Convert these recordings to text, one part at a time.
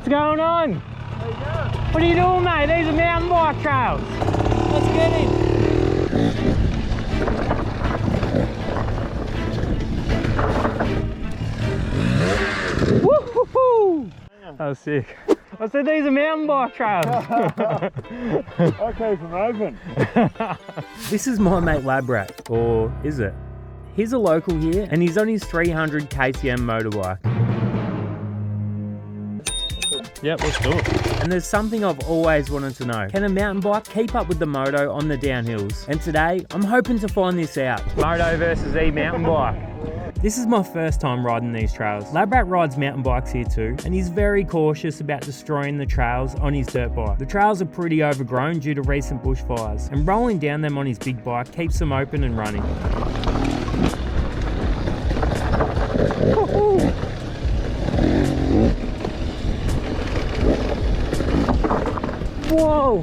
What's going on? How you going? What are you doing, mate? These are mountain bike trails. Let's get in. Woo-hoo-hoo! That was sick. I said these are mountain bike trails. Okay, from open. This is my mate Labrat, or is it? He's a local here and he's on his 300 KTM motorbike. Yep, let's do it. And there's something I've always wanted to know. Can a mountain bike keep up with the moto on the downhills? And today, I'm hoping to find this out. Moto versus e-mountain bike. This is my first time riding these trails. Labrat rides mountain bikes here too, and he's very cautious about destroying the trails on his dirt bike. The trails are pretty overgrown due to recent bushfires, and rolling down them on his big bike keeps them open and running. Whoa!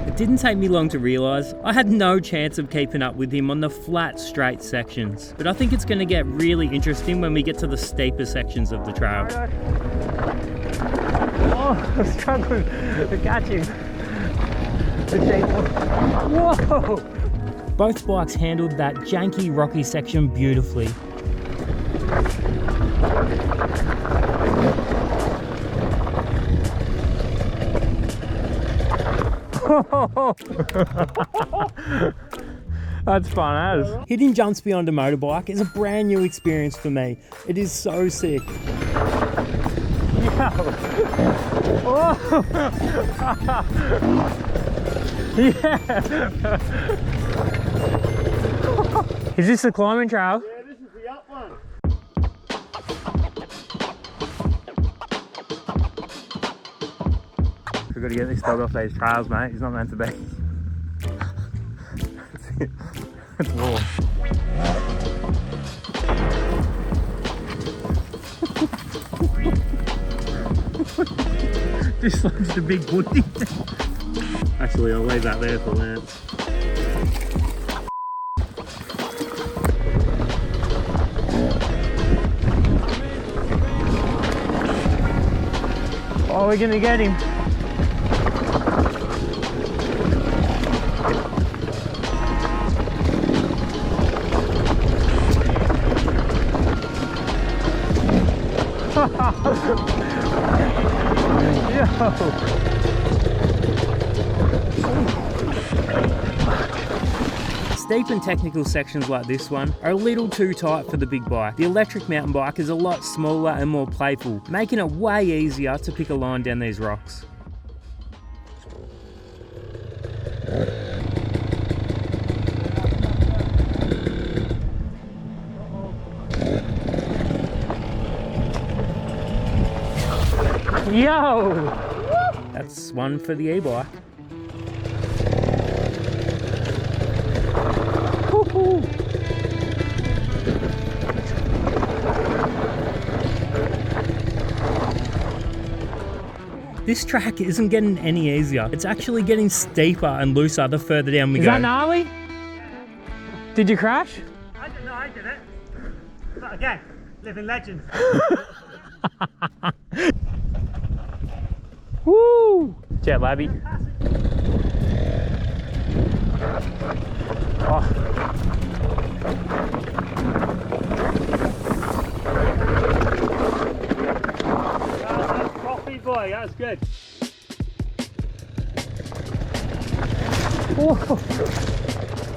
It didn't take me long to realise I had no chance of keeping up with him on the flat, straight sections. But I think it's going to get really interesting when we get to the steeper sections of the trail. Oh, I'm struggling to catch him. Whoa! Both bikes handled that janky, rocky section beautifully. That's fun as. Hitting jumps beyond a motorbike is a brand new experience for me. It is so sick. Oh. Yeah. Is this the climbing trail? Yeah, this is the up one. We've got to get this dog off these trails, mate. He's not meant to be. It's raw. Just like the big woody. Actually, I'll leave that there for Lance. Oh, we're gonna get him. Steep and technical sections like this one are a little too tight for the big bike. The electric mountain bike is a lot smaller and more playful, making it way easier to pick a line down these rocks. Yo! That's one for the e-bike. This track isn't getting any easier. It's actually getting steeper and looser the further down we go. Is that gnarly? Did you crash? I didn't know I did it. But again, living legend. Woo! Jet Labby. Oh. Froff E-bike, that's good. Whoa.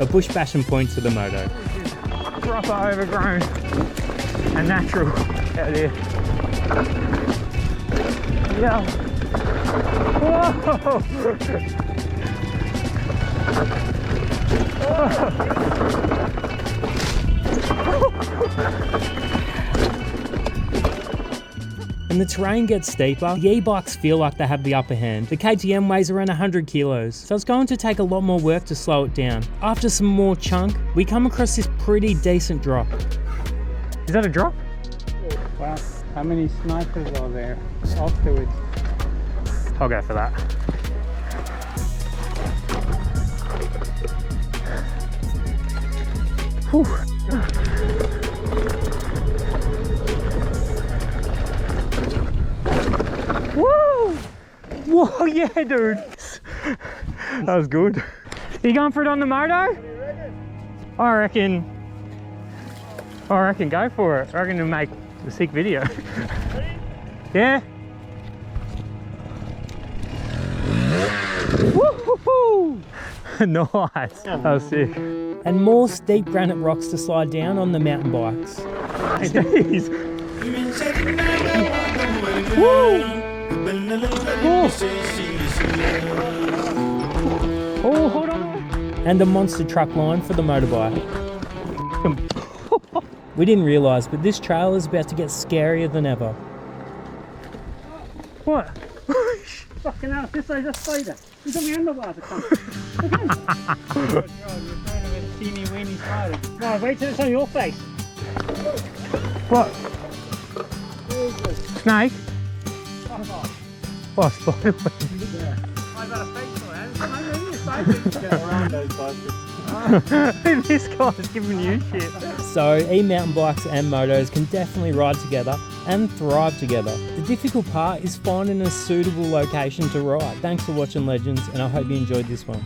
A bush bashing point to the moto. Proper overgrown and natural out here. Yeah. Whoa! When the terrain gets steeper, the e-bikes feel like they have the upper hand. The KTM weighs around 100 kilos, so it's going to take a lot more work to slow it down. After some more chunk, we come across this pretty decent drop. Is that a drop? Wow, how many snipers are there afterwards? I'll go for that. Whew. Whoa, yeah, dude. That was good. Are you going for it on the moto? I reckon go for it. I reckon it'll make a sick video. Yeah. Woo-hoo-hoo! Nice. That was sick. And more steep granite rocks to slide down on the mountain bikes. Jeez. Woo! Oh, hold on. And a monster truck line for the motorbike. We didn't realise, but this trail is about to get scarier than ever. What? Fucking hell, this is a spider. He's on the handlebars. Teeny weeny spider. No, wait till it's on your face. What? Snake? Oh, spider. I've got a face for that. I'm really excited to get around those buses. This guy's giving you shit. So e-mountain bikes and motos can definitely ride together and thrive together. The difficult part is finding a suitable location to ride. Thanks for watching, legends, and I hope you enjoyed this one.